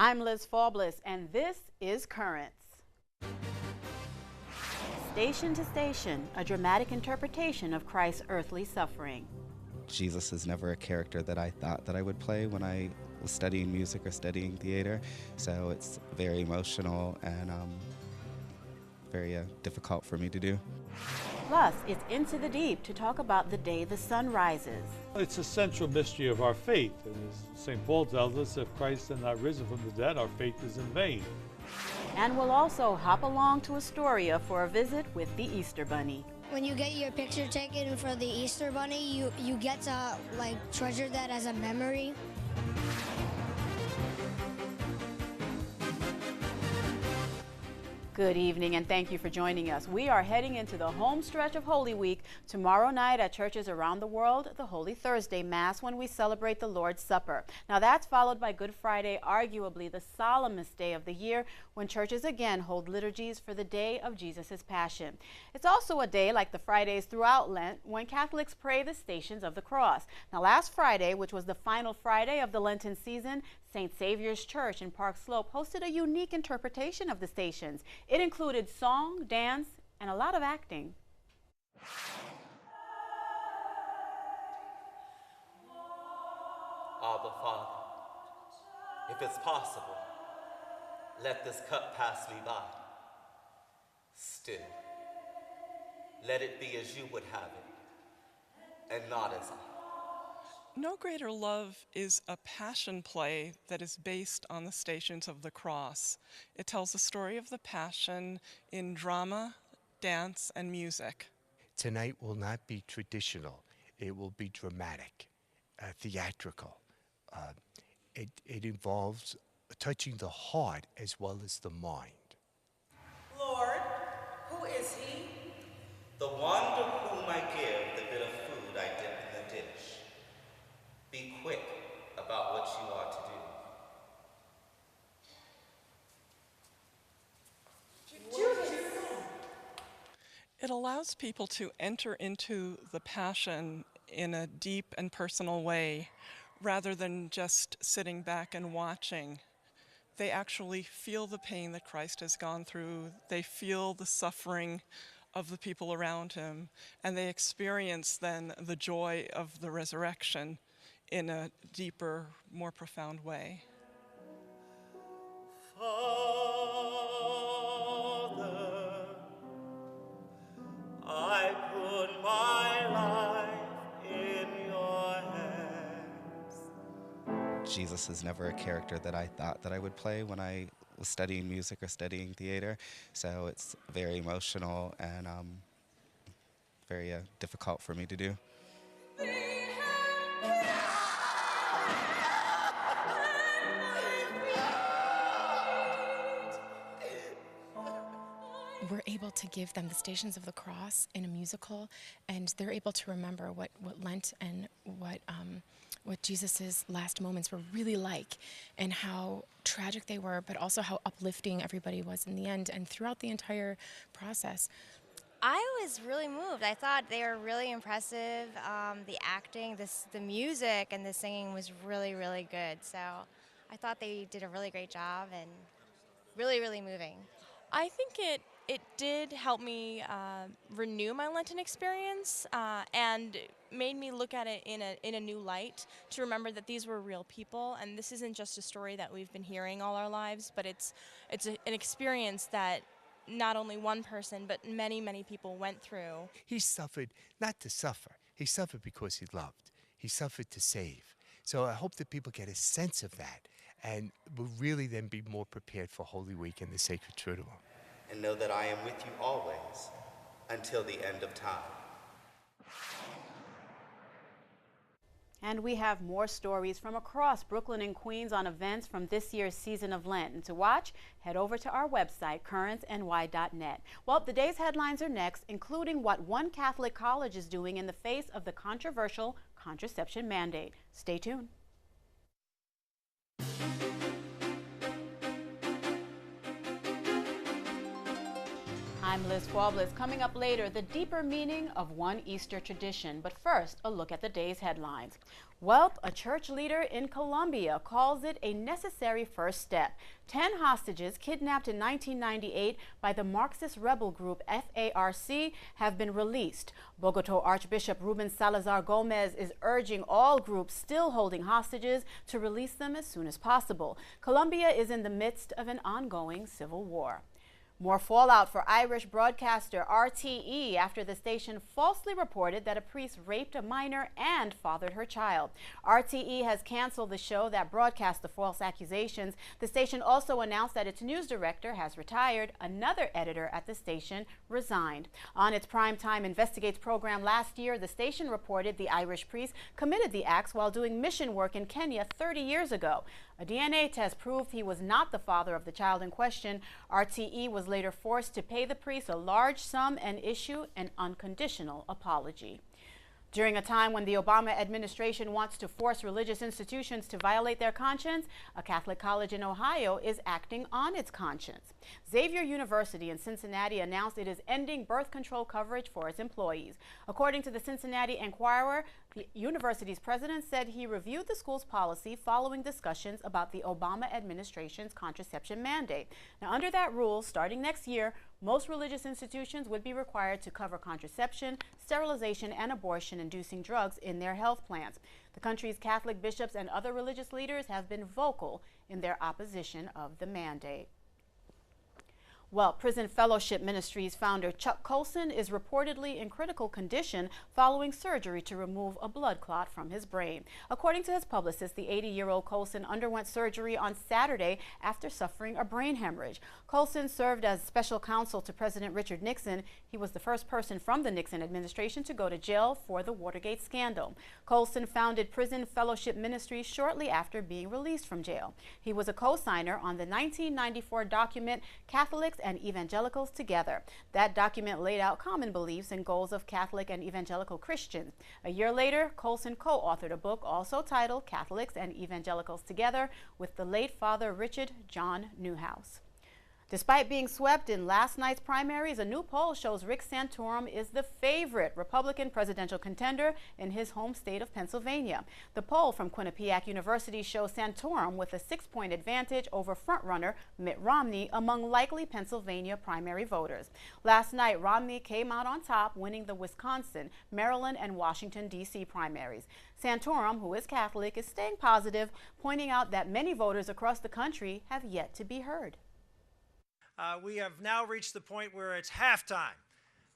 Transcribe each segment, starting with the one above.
I'm Liz Faublis, and this is Currents. Station to Station, a dramatic interpretation of Christ's earthly suffering. Jesus is never a character that I thought that I would play when I was studying music or studying theater, so it's very emotional and very difficult for me to do. Plus, it's Into the Deep to talk about the day the sun rises. It's a central mystery of our faith, and as St. Paul tells us, if Christ had not risen from the dead, our faith is in vain. And we'll also hop along to Astoria for a visit with the Easter Bunny. When you get your picture taken for the Easter Bunny, you get to treasure that as a memory. Good evening, and thank you for joining us. We are heading into the home stretch of Holy Week. Tomorrow night at churches around the world, the Holy Thursday Mass, when we celebrate the Lord's Supper. Now that's followed by Good Friday, arguably the solemnest day of the year, when churches again hold liturgies for the day of Jesus' Passion. It's also a day, like the Fridays throughout Lent, when Catholics pray the Stations of the Cross. Now last Friday, which was the final Friday of the Lenten season, St. Saviour's Church in Park Slope hosted a unique interpretation of the Stations. It included song, dance, and a lot of acting. Abba, Father, if it's possible, let this cup pass me by. Still, let it be as you would have it, and not as I. No Greater Love is a passion play that is based on the Stations of the Cross. It tells the story of the Passion in drama, dance, and music. Tonight will not be traditional. It will be dramatic, theatrical. It involves touching the heart as well as the mind. Lord, who is he? The one to whom I give the bit of food I dip in the dish. Be quick about what you are to do. It allows people to enter into the Passion in a deep and personal way, rather than just sitting back and watching. They actually feel the pain that Christ has gone through. They feel the suffering of the people around him, and they experience then the joy of the resurrection in a deeper, more profound way. Father, I put my life in your hands. Jesus is never a character that I thought that I would play when I was studying music or studying theater, so it's very emotional and very difficult for me to do. We're able to give them the Stations of the Cross in a musical, and they're able to remember what Lent and what Jesus' last moments were really like, and how tragic they were, but also how uplifting everybody was in the end and throughout the entire process. I was really moved. I thought they were really impressive. The acting, the music, and the singing was really, really good. So I thought they did a really great job and really, really moving. I think it did help me renew my Lenten experience and made me look at it in a new light, to remember that these were real people, and this isn't just a story that we've been hearing all our lives, but it's an experience that not only one person but many, many people went through. He suffered not to suffer. He suffered because he loved. He suffered to save. So I hope that people get a sense of that and will really then be more prepared for Holy Week and the Sacred Triduum. And know that I am with you always until the end of time. And we have more stories from across Brooklyn and Queens on events from this year's season of Lent. And to watch, head over to our website, currentsny.net. Well, the day's headlines are next, including what one Catholic college is doing in the face of the controversial contraception mandate. Stay tuned. I'm I'm Liz Fables. Coming up later, the deeper meaning of one Easter tradition. But first, a look at the day's headlines. Well, a church leader in Colombia calls it a necessary first step. 10 hostages kidnapped in 1998 by the Marxist rebel group FARC have been released. Bogotá Archbishop Ruben Salazar Gomez is urging all groups still holding hostages to release them as soon as possible. Colombia is in the midst of an ongoing civil war. More fallout for Irish broadcaster RTE after the station falsely reported that a priest raped a minor and fathered her child. RTE has canceled the show that broadcast the false accusations. The station also announced that its news director has retired. Another editor at the station resigned. On its Primetime Investigates program last year, the station reported the Irish priest committed the acts while doing mission work in Kenya 30 years ago. A DNA test proved he was not the father of the child in question. RTE was later forced to pay the priest a large sum and issue an unconditional apology. During a time when the Obama administration wants to force religious institutions to violate their conscience, a Catholic college in Ohio is acting on its conscience. Xavier University in Cincinnati announced it is ending birth control coverage for its employees. According to the Cincinnati Enquirer, the university's president said he reviewed the school's policy following discussions about the Obama administration's contraception mandate. Now, under that rule, starting next year, most religious institutions would be required to cover contraception, sterilization, and abortion-inducing drugs in their health plans. The country's Catholic bishops and other religious leaders have been vocal in their opposition of the mandate. Well, Prison Fellowship Ministries founder Chuck Colson is reportedly in critical condition following surgery to remove a blood clot from his brain. According to his publicist, the 80-year-old Colson underwent surgery on Saturday after suffering a brain hemorrhage. Colson served as special counsel to President Richard Nixon. He was the first person from the Nixon administration to go to jail for the Watergate scandal. Colson founded Prison Fellowship Ministries shortly after being released from jail. He was a co-signer on the 1994 document Catholics and Evangelicals Together. That document laid out common beliefs and goals of Catholic and evangelical Christians. A year later, Colson co-authored a book also titled Catholics and Evangelicals Together with the late Father Richard John Newhouse. Despite being swept in last night's primaries, a new poll shows Rick Santorum is the favorite Republican presidential contender in his home state of Pennsylvania. The poll from Quinnipiac University shows Santorum with a 6-point advantage over frontrunner Mitt Romney among likely Pennsylvania primary voters. Last night, Romney came out on top, winning the Wisconsin, Maryland, and Washington, D.C. primaries. Santorum, who is Catholic, is staying positive, pointing out that many voters across the country have yet to be heard. We have now reached the point where it's halftime.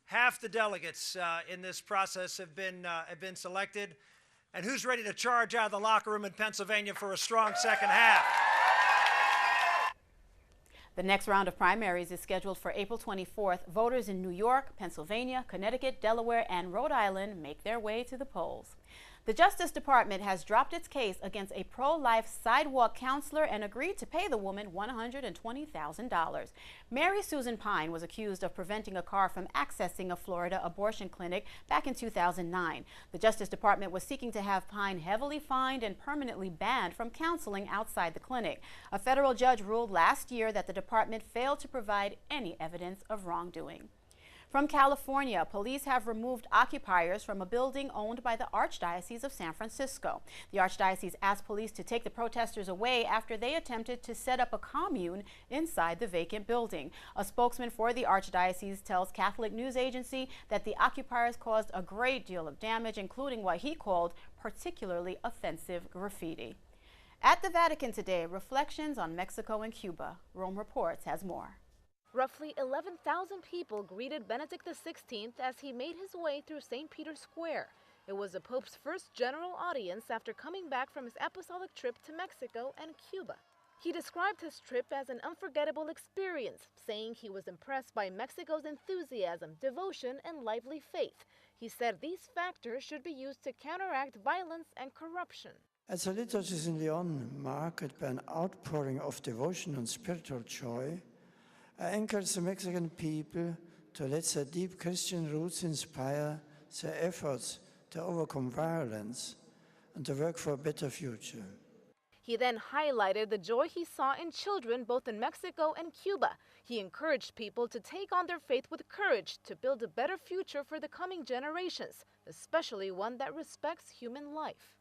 Half the delegates in this process have been selected. And who's ready to charge out of the locker room in Pennsylvania for a strong second half? The next round of primaries is scheduled for April 24th. Voters in New York, Pennsylvania, Connecticut, Delaware, and Rhode Island make their way to the polls. The Justice Department has dropped its case against a pro-life sidewalk counselor and agreed to pay the woman $120,000. Mary Susan Pine was accused of preventing a car from accessing a Florida abortion clinic back in 2009. The Justice Department was seeking to have Pine heavily fined and permanently banned from counseling outside the clinic. A federal judge ruled last year that the department failed to provide any evidence of wrongdoing. From California, police have removed occupiers from a building owned by the Archdiocese of San Francisco. The Archdiocese asked police to take the protesters away after they attempted to set up a commune inside the vacant building. A spokesman for the Archdiocese tells Catholic News Agency that the occupiers caused a great deal of damage, including what he called particularly offensive graffiti. At the Vatican today, reflections on Mexico and Cuba. Rome Reports has more. Roughly 11,000 people greeted Benedict XVI as he made his way through St. Peter's Square. It was the Pope's first general audience after coming back from his apostolic trip to Mexico and Cuba. He described his trip as an unforgettable experience, saying he was impressed by Mexico's enthusiasm, devotion, and lively faith. He said these factors should be used to counteract violence and corruption. As the liturgies in Lyon, marked by an outpouring of devotion and spiritual joy, I encourage the Mexican people to let their deep Christian roots inspire their efforts to overcome violence and to work for a better future. He then highlighted the joy he saw in children both in Mexico and Cuba. He encouraged people to take on their faith with courage to build a better future for the coming generations, especially one that respects human life.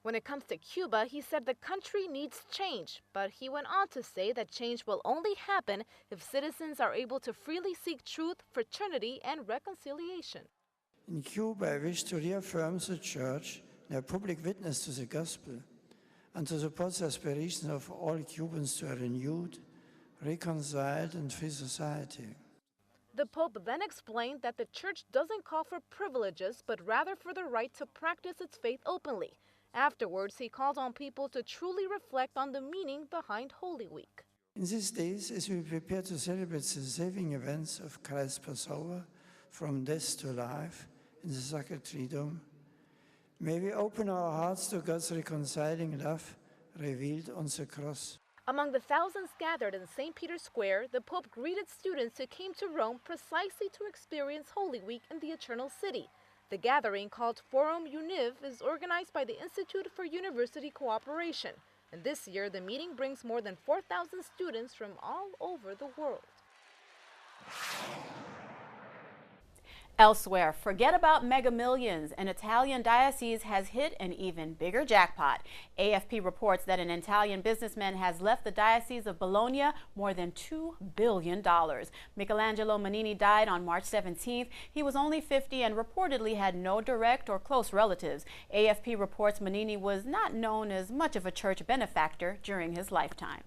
When it comes to Cuba, he said the country needs change, but he went on to say that change will only happen if citizens are able to freely seek truth, fraternity, and reconciliation. In Cuba, I wish to reaffirm the Church in a public witness to the gospel and to support the aspirations of all Cubans to a renewed, reconciled, and free society. The Pope then explained that the Church doesn't call for privileges, but rather for the right to practice its faith openly. Afterwards, he called on people to truly reflect on the meaning behind Holy Week. In these days, as we prepare to celebrate the saving events of Christ's Passover from death to life in the Sacred Triduum, may we open our hearts to God's reconciling love revealed on the cross. Among the thousands gathered in St. Peter's Square, the Pope greeted students who came to Rome precisely to experience Holy Week in the Eternal City. The gathering, called Forum Univ, is organized by the Institute for University Cooperation. And this year, the meeting brings more than 4,000 students from all over the world. Elsewhere, forget about Mega Millions. An Italian diocese has hit an even bigger jackpot. AFP reports that an Italian businessman has left the Diocese of Bologna more than $2 billion. Michelangelo Manini died on March 17th. He was only 50 and reportedly had no direct or close relatives. AFP reports Manini was not known as much of a church benefactor during his lifetime.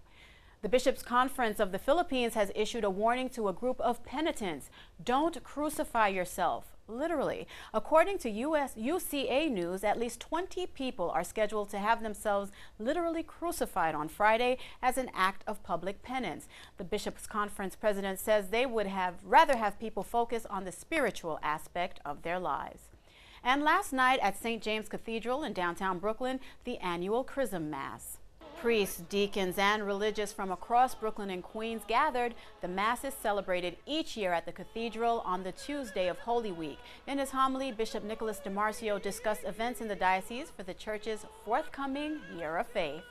The Bishops' Conference of the Philippines has issued a warning to a group of penitents. Don't crucify yourself, literally. According to UCA News, at least 20 people are scheduled to have themselves literally crucified on Friday as an act of public penance. The Bishops' Conference president says they would rather have people focus on the spiritual aspect of their lives. And last night at St. James Cathedral in downtown Brooklyn, the annual Chrism Mass. Priests, deacons, and religious from across Brooklyn and Queens gathered. The Mass is celebrated each year at the cathedral on the Tuesday of Holy Week. In his homily, Bishop Nicholas DiMarcio discussed events in the diocese for the church's forthcoming Year of Faith.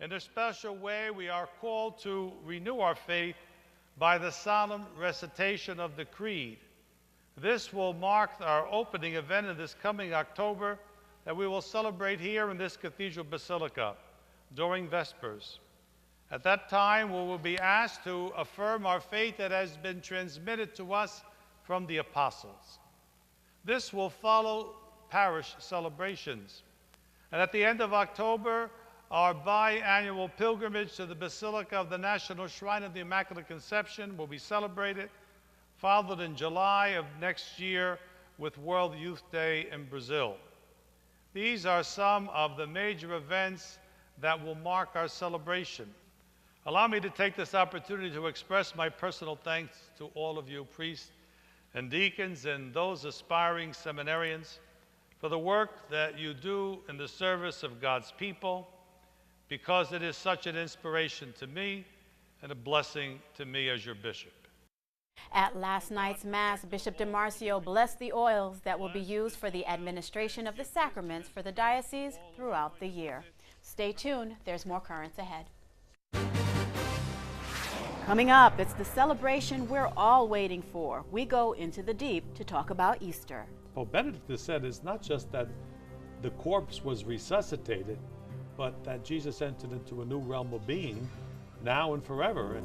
In a special way, we are called to renew our faith by the solemn recitation of the Creed. This will mark our opening event in this coming October that we will celebrate here in this cathedral basilica during Vespers. At that time, we will be asked to affirm our faith that has been transmitted to us from the apostles. This will follow parish celebrations. And at the end of October, our biannual pilgrimage to the Basilica of the National Shrine of the Immaculate Conception will be celebrated, followed in July of next year with World Youth Day in Brazil. These are some of the major events that will mark our celebration. Allow me to take this opportunity to express my personal thanks to all of you priests and deacons and those aspiring seminarians for the work that you do in the service of God's people, because it is such an inspiration to me and a blessing to me as your bishop. At last night's Mass, Bishop DiMarcio blessed the oils that will be used for the administration of the sacraments for the diocese throughout the year. Stay tuned, there's more currents ahead. Coming up, it's the celebration we're all waiting for. We go into the deep to talk about Easter. Pope Benedict has said it's not just that the corpse was resuscitated, but that Jesus entered into a new realm of being now and forever.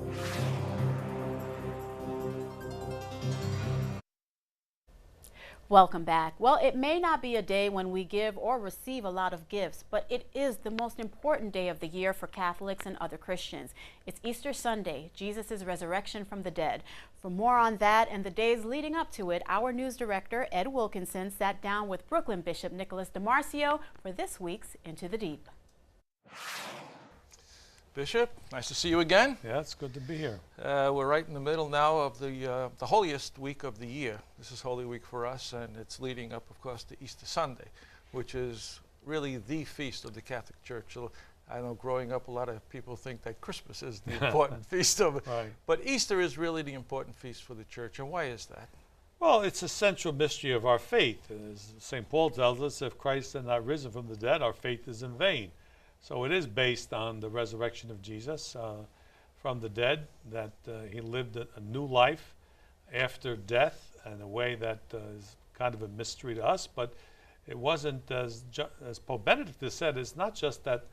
Welcome back. Well, it may not be a day when we give or receive a lot of gifts, but it is the most important day of the year for Catholics and other Christians. It's Easter Sunday, Jesus' resurrection from the dead. For more on that and the days leading up to it, our news director, Ed Wilkinson, sat down with Brooklyn Bishop Nicholas DiMarcio for this week's Into the Deep. Bishop, nice to see you again. Yeah, it's good to be here. We're right in the middle now of the holiest week of the year. This is Holy Week for us, and it's leading up, of course, to Easter Sunday, which is really the feast of the Catholic Church. So I know growing up, a lot of people think that Christmas is the important feast of it. Right. But Easter is really the important feast for the Church, and why is that? Well, it's a central mystery of our faith. As St. Paul tells us, if Christ had not risen from the dead, our faith is in vain. So it is based on the resurrection of Jesus from the dead, that he lived a new life after death in a way that is kind of a mystery to us. But it wasn't, as Pope Benedict has said, it's not just that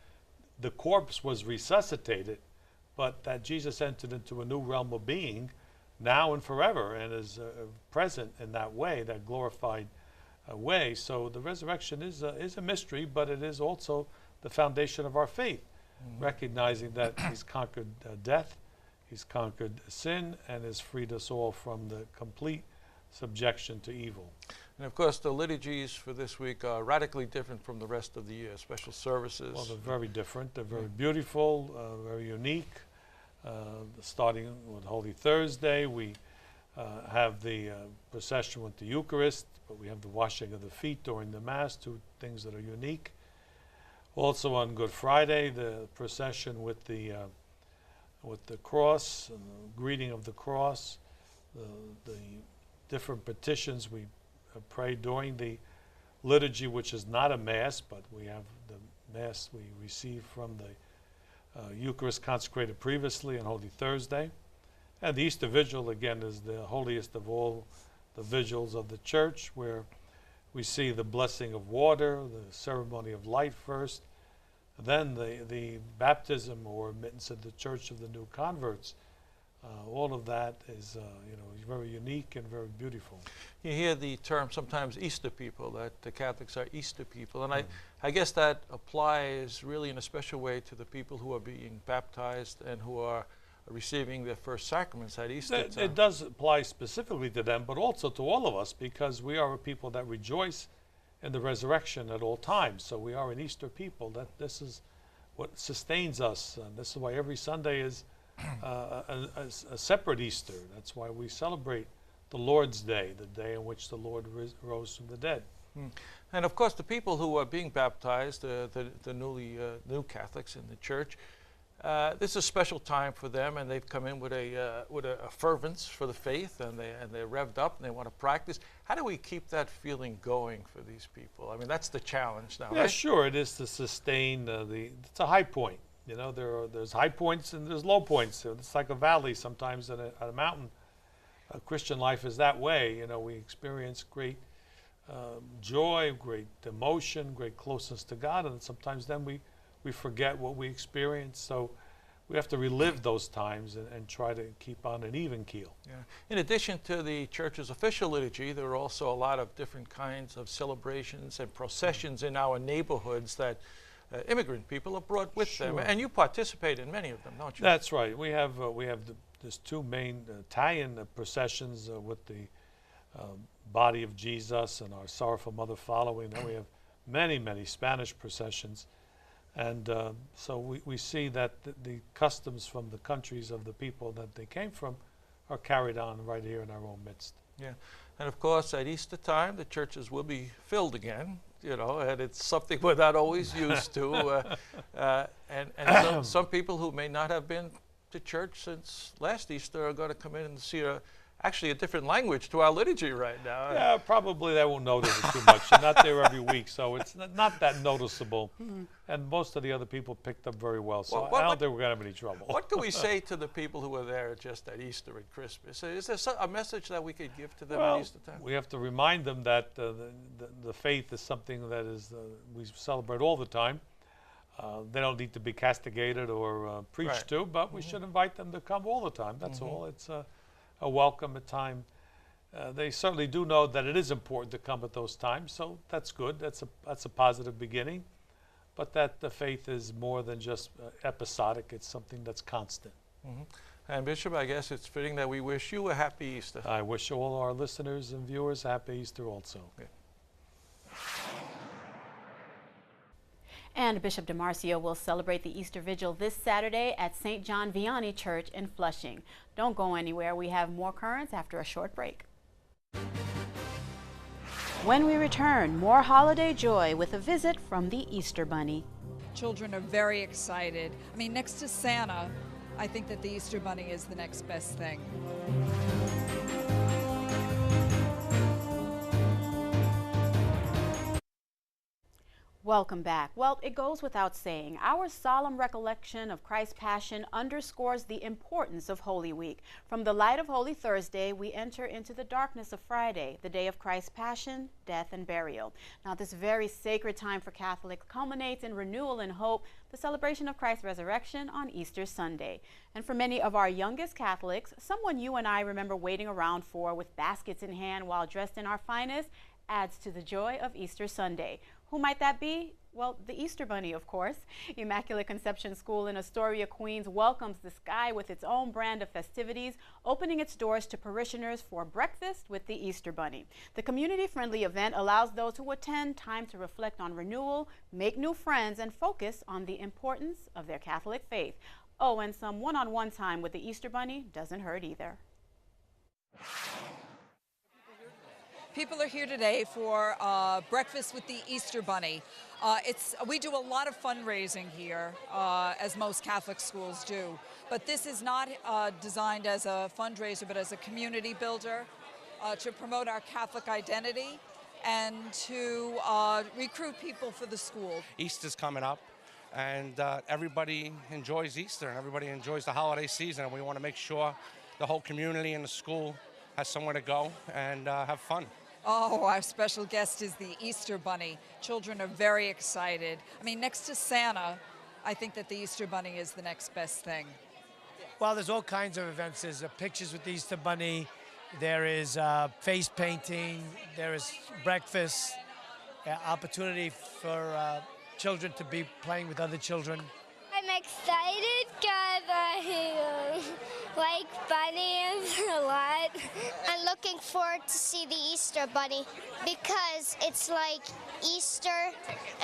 the corpse was resuscitated, but that Jesus entered into a new realm of being now and forever, and is present in that way, that glorified way. So the resurrection is a mystery, but it is also the foundation of our faith, recognizing that he's conquered death, he's conquered sin, and has freed us all from the complete subjection to evil. And of course, the liturgies for this week are radically different from the rest of the year. Special services. Well, they're very different. They're very beautiful, very unique. Starting with Holy Thursday, we have the procession with the Eucharist, but we have the washing of the feet during the Mass, two things that are unique. Also on Good Friday, the procession with the cross, and the greeting of the cross, the different petitions we pray during the liturgy, which is not a Mass, but we have the Mass we receive from the Eucharist consecrated previously on Holy Thursday. And the Easter Vigil, again, is the holiest of all the vigils of the Church, where we see the blessing of water, the ceremony of light first, then the baptism or admittance of the Church of the new converts. All of that is very unique and very beautiful. You hear the term sometimes Easter people, that the Catholics are Easter people, and I guess that applies really in a special way to the people who are being baptized and who are receiving their first sacraments at Easter time. It does apply specifically to them, but also to all of us, because we are a people that rejoice in the resurrection at all times. So we are an Easter people. That this is what sustains us, and this is why every Sunday is a separate Easter. That's why we celebrate the Lord's Day, the day in which the Lord rose from the dead. And of course, the people who are being baptized, the new Catholics in the Church, this is a special time for them, and they've come in with a fervence for the faith, and they're revved up and they want to practice. How do we keep that feeling going for these people? I mean, that's the challenge now. Yeah, right? sure, it is to sustain it's a high point. You know, there's high points and there's low points. It's like a valley sometimes at a mountain. Christian life is that way. You know, we experience great joy, great emotion, great closeness to God, and sometimes then we forget what we experienced. So we have to relive those times and try to keep on an even keel. Yeah. In addition to the Church's official liturgy, there are also a lot of different kinds of celebrations and processions in our neighborhoods that immigrant people have brought with them, and you participate in many of them, don't you? That's right. We have there's two main Italian processions with the body of Jesus and our Sorrowful Mother following. Then we have many Spanish processions, and so we see that the customs from the countries of the people that they came from are carried on right here in our own midst. Yeah, and of course at Easter time the churches will be filled again. You know, and it's something we're not always used to. And some people who may not have been to church since last Easter are going to come in and see actually a different language to our liturgy right now. Yeah, probably they won't notice it too much. You're not there every week, so it's not that noticeable. And most of the other people picked up very well, so I don't think we're going to have any trouble. What can we say to the people who are there just at Easter and Christmas? Is there a message that we could give to them at Easter time? We have to remind them that the faith is something that is we celebrate all the time. They don't need to be castigated or preached to, but we should invite them to come all the time. That's all. It's a welcome at time. They certainly do know that it is important to come at those times, so that's good. That's a positive beginning. But that the faith is more than just episodic. It's something that's constant. And Bishop, I guess it's fitting that we wish you a happy Easter. I wish all our listeners and viewers a happy Easter also. Yeah. And Bishop DiMarcio will celebrate the Easter Vigil this Saturday at St. John Vianney Church in Flushing. Don't go anywhere. We have more currents after a short break. When we return, more holiday joy with a visit from the Easter Bunny. Children are very excited. I mean, next to Santa, I think that the Easter Bunny is the next best thing. Welcome back. Well, it goes without saying, our solemn recollection of Christ's Passion underscores the importance of Holy Week. From the light of Holy Thursday, we enter into the darkness of Friday, the day of Christ's Passion, death, and burial. Now, this very sacred time for Catholics culminates in renewal and hope, the celebration of Christ's resurrection on Easter Sunday. And for many of our youngest Catholics, someone you and I remember waiting around for with baskets in hand while dressed in our finest adds to the joy of Easter Sunday. Who might that be? Well, the Easter Bunny, of course. Immaculate Conception School in Astoria, Queens welcomes the sky with its own brand of festivities, opening its doors to parishioners for breakfast with the Easter Bunny. The community-friendly event allows those who attend time to reflect on renewal, make new friends, and focus on the importance of their Catholic faith. Oh, and some one-on-one time with the Easter Bunny doesn't hurt either. People are here today for breakfast with the Easter Bunny. We do a lot of fundraising here, as most Catholic schools do. But this is not designed as a fundraiser, but as a community builder to promote our Catholic identity and to recruit people for the school. Easter's coming up, and everybody enjoys Easter, and everybody enjoys the holiday season, and we want to make sure the whole community and the school has somewhere to go and have fun. Oh, our special guest is the Easter Bunny. Children are very excited. I mean, next to Santa, I think that the Easter Bunny is the next best thing. Well, there's all kinds of events. There's pictures with the Easter Bunny. There is face painting. There is breakfast, opportunity for children to be playing with other children. I'm excited because I like bunnies a lot. I'm looking forward to see the Easter Bunny because it's like Easter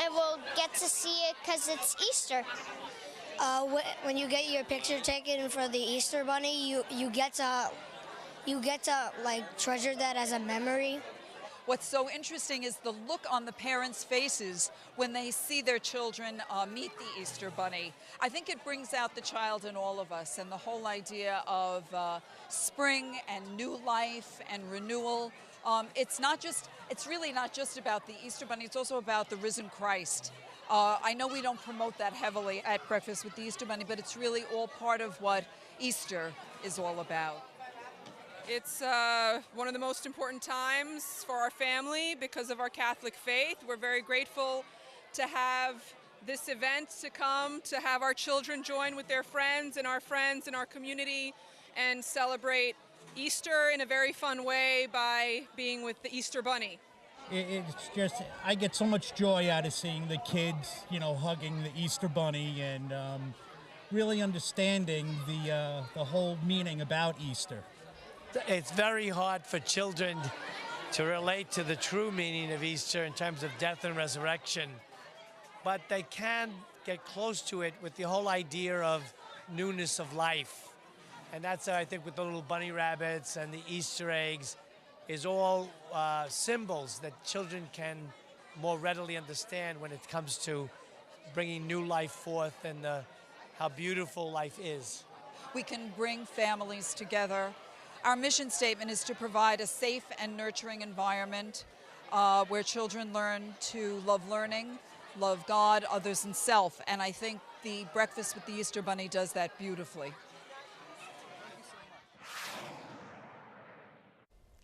and we'll get to see it because it's Easter. When you get your picture taken in front of the Easter Bunny, you get to like treasure that as a memory. What's so interesting is the look on the parents' faces when they see their children meet the Easter Bunny. I think it brings out the child in all of us, and the whole idea of spring and new life and renewal. It's really not just about the Easter Bunny, it's also about the risen Christ. I know we don't promote that heavily at Breakfast with the Easter Bunny, but it's really all part of what Easter is all about. It's one of the most important times for our family because of our Catholic faith. We're very grateful to have this event to come, to have our children join with their friends and our community and celebrate Easter in a very fun way by being with the Easter Bunny. It's just, I get so much joy out of seeing the kids, hugging the Easter Bunny and really understanding the whole meaning about Easter. It's very hard for children to relate to the true meaning of Easter in terms of death and resurrection, but they can get close to it with the whole idea of newness of life. And that's, I think, with the little bunny rabbits and the Easter eggs, is all symbols that children can more readily understand when it comes to bringing new life forth and how beautiful life is. We can bring families together. Our mission statement is to provide a safe and nurturing environment where children learn to love learning, love God, others, and self. And I think the Breakfast with the Easter Bunny does that beautifully.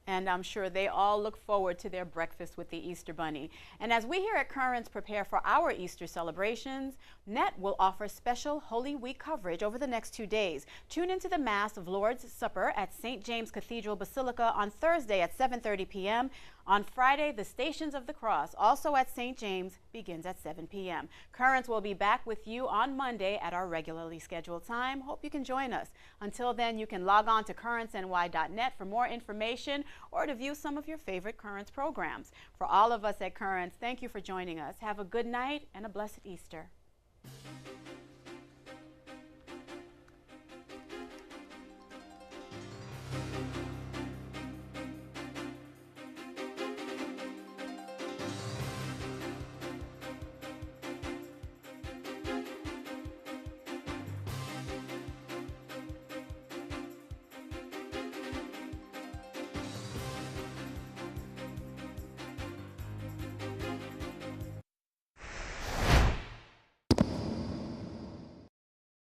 And I'm sure they all look forward to their breakfast with the Easter Bunny. And as we here at Currents prepare for our Easter celebrations, NET will offer special Holy Week coverage over the next 2 days. Tune into the Mass of Lord's Supper at St. James Cathedral Basilica on Thursday at 7:30 p.m. On Friday, the Stations of the Cross, also at St. James, begins at 7 p.m. Currents will be back with you on Monday at our regularly scheduled time. Hope you can join us. Until then, you can log on to currentsny.net for more information or to view some of your favorite Currents programs. For all of us at Currents, thank you for joining us. Have a good night and a blessed Easter.